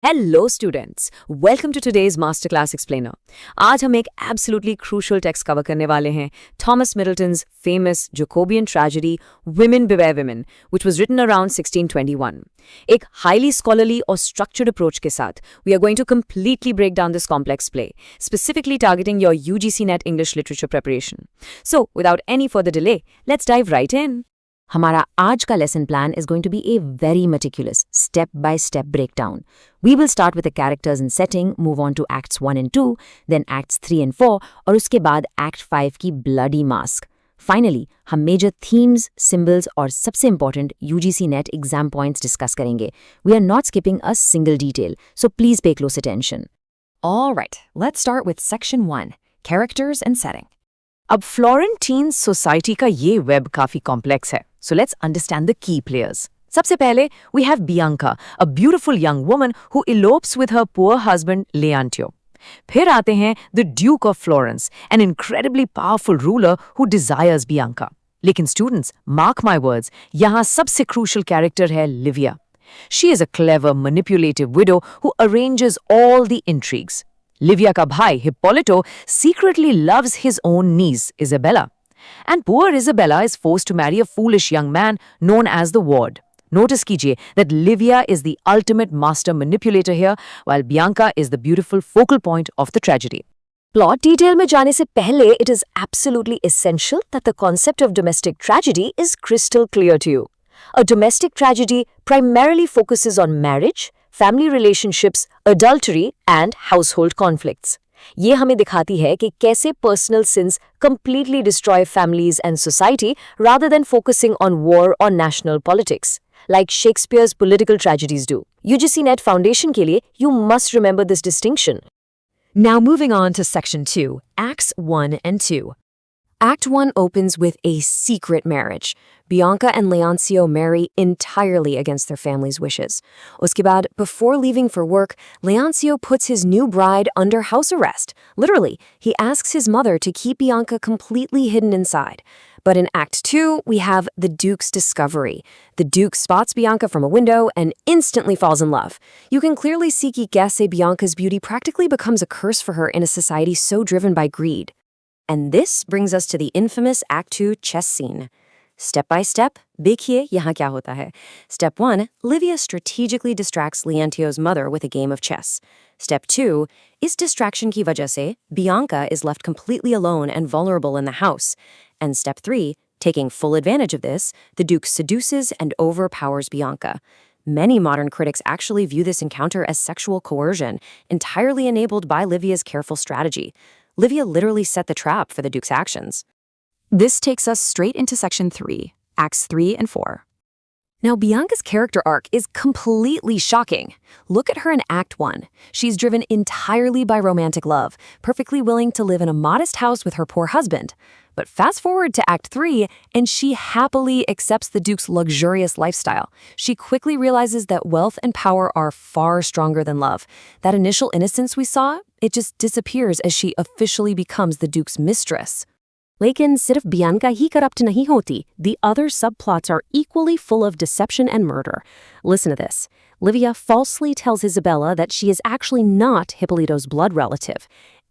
Hello students, welcome to today's master class explainer. आज हम एक एब्सोल्युटली क्रूशियल टेक्स्ट कवर करने वाले हैं, Thomas Middleton's famous Jacobean tragedy women beware women, which was written around 1621। एक highly scholarly और structured approach के साथ we are going to completely break down this complex play, specifically targeting your UGC net English literature preparation. So without any further delay, let's dive right in. हमारा आज का lesson plan is going to be a very meticulous step-by-step breakdown. We will start with the characters and setting, move on to acts 1 and 2, then acts 3 and 4, और उसके बाद act 5 की bloody mask. Finally, हम major themes, symbols और सबसे important UGC net exam points discuss करेंगे. We are not skipping a single detail, so please pay close attention. Alright, let's start with section 1, characters and setting. अब Florentine society का ये web काफी complex है, so let's understand the key players. सबसे पहले we have Bianca, a beautiful young woman who elopes with her poor husband Leontio. फिर आते हैं the Duke of Florence, an incredibly powerful ruler who desires Bianca. लेकिन students, mark my words, यहाँ सबसे crucial character है Livia. She is a clever, manipulative widow who arranges all the intrigues. Livia का भाई Hippolito secretly loves his own niece Isabella. And poor Isabella is forced to marry a foolish young man known as the Ward. Notice कीजिए that Livia is the ultimate master manipulator here, while Bianca is the beautiful focal point of the tragedy. Plot detail में जाने से पहले it is absolutely essential that the concept of domestic tragedy is crystal clear to you. A domestic tragedy primarily focuses on marriage, family relationships, adultery and household conflicts. ये हमें दिखाती है कि कैसे personal sins completely destroy families and society rather than focusing on war or national politics, like Shakespeare's political tragedies do. UGC Net Foundation के लिए you must remember this distinction. Now moving on to section 2, acts 1 and 2. Act 1 opens with a secret marriage. Bianca and Leoncio marry entirely against their family's wishes. उसके बाद, before leaving for work, Leoncio puts his new bride under house arrest. Literally, he asks his mother to keep Bianca completely hidden inside. But in Act 2, we have the Duke's discovery. The Duke spots Bianca from a window and instantly falls in love. You can clearly see कि कैसे Bianca's beauty practically becomes a curse for her in a society so driven by greed. And this brings us to the infamous Act 2 chess scene. Step by step, देखिए यहाँ क्या होता है. Step 1, Livia strategically distracts Leontio's mother with a game of chess. Step 2, इस distraction की वजह से Bianca is left completely alone and vulnerable in the house. And Step 3, taking full advantage of this, the Duke seduces and overpowers Bianca. Many modern critics actually view this encounter as sexual coercion, entirely enabled by Livia's careful strategy. Livia literally set the trap for the Duke's actions. This takes us straight into section 3, acts 3 and 4. Now, Bianca's character arc is completely shocking. Look at her in Act 1. She's driven entirely by romantic love, perfectly willing to live in a modest house with her poor husband. But fast forward to Act 3, and she happily accepts the Duke's luxurious lifestyle. She quickly realizes that wealth and power are far stronger than love. That initial innocence we saw, it just disappears as she officially becomes the Duke's mistress. लेकिन सिर्फ Bianca ही corrupt नहीं होती. The other subplots are equally full of deception and murder. Listen to this. Livia falsely tells Isabella that she is actually not Hippolito's blood relative.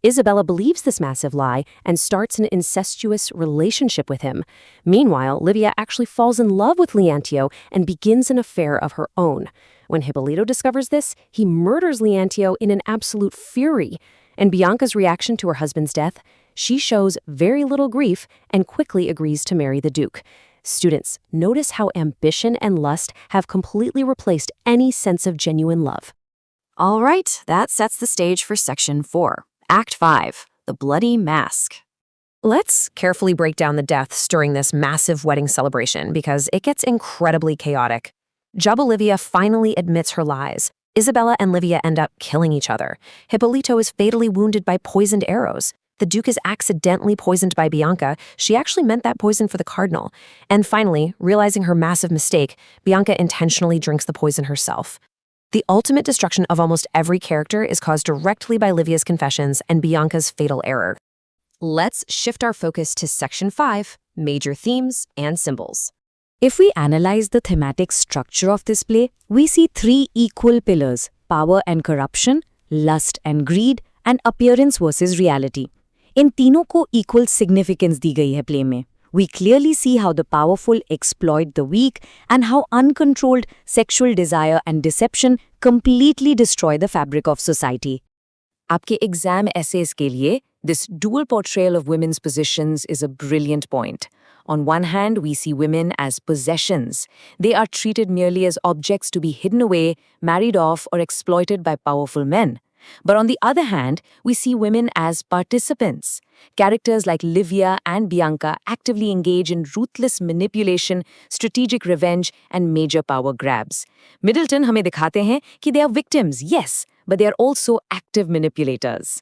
Isabella believes this massive lie and starts an incestuous relationship with him. Meanwhile, Livia actually falls in love with Leontio and begins an affair of her own. When Hippolito discovers this, he murders Leontio in an absolute fury. And Bianca's reaction to her husband's death, she shows very little grief and quickly agrees to marry the Duke. Students, notice how ambition and lust have completely replaced any sense of genuine love. All right, that sets the stage for section 4. Act 5, the bloody mask. Let's carefully break down the deaths during this massive wedding celebration because it gets incredibly chaotic. Jab Olivia finally admits her lies. Isabella and Livia end up killing each other. Hippolito is fatally wounded by poisoned arrows. The Duke is accidentally poisoned by Bianca. She actually meant that poison for the cardinal. And finally, realizing her massive mistake, Bianca intentionally drinks the poison herself. The ultimate destruction of almost every character is caused directly by Livia's confessions and Bianca's fatal error. Let's shift our focus to section 5, major themes and symbols. If we analyze the thematic structure of this play, we see 3 equal pillars: power and corruption, lust and greed, and appearance versus reality. इन तीनों को equal significance दी गई है play में. We clearly see how the powerful exploit the weak and how uncontrolled sexual desire and deception completely destroy the fabric of society. आपके exam essays के लिए, this dual portrayal of women's positions is a brilliant point. On one hand, we see women as possessions. They are treated merely as objects to be hidden away, married off, or exploited by powerful men. But on the other hand, we see women as participants. Characters like Livia and Bianca actively engage in ruthless manipulation, strategic revenge, and major power grabs. Middleton हमें दिखाते हैं कि they are victims, yes, but they are also active manipulators.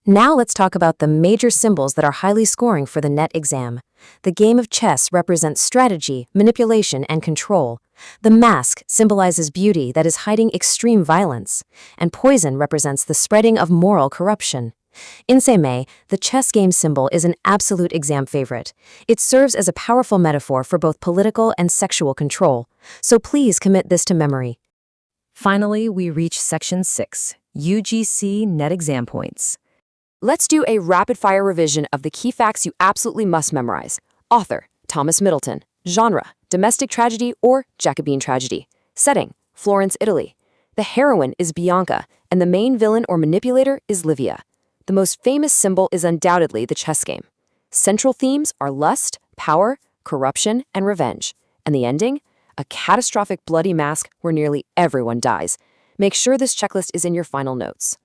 Now let's talk about the major symbols that are highly scoring for the NET exam. The game of chess represents strategy, manipulation, and control. The mask symbolizes beauty that is hiding extreme violence, and poison represents the spreading of moral corruption. In Seimei, the chess game symbol is an absolute exam favorite. It serves as a powerful metaphor for both political and sexual control, so please commit this to memory. Finally, we reach Section 6, UGC NET exam points. Let's do a rapid-fire revision of the key facts you absolutely must memorize. Author, Thomas Middleton. Genre, domestic tragedy or Jacobean tragedy. Setting, Florence, Italy. The heroine is Bianca, and the main villain or manipulator is Livia. The most famous symbol is undoubtedly the chess game. Central themes are lust, power, corruption, and revenge. And the ending? A catastrophic bloody mask where nearly everyone dies. Make sure this checklist is in your final notes.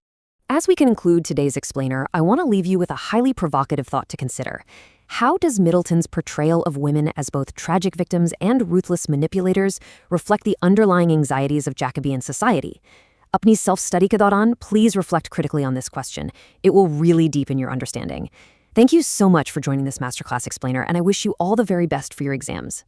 As we conclude today's explainer, I want to leave you with a highly provocative thought to consider. How does Middleton's portrayal of women as both tragic victims and ruthless manipulators reflect the underlying anxieties of Jacobean society? Apni self-study ke dauran, please reflect critically on this question. It will really deepen your understanding. Thank you so much for joining this Masterclass Explainer, and I wish you all the very best for your exams.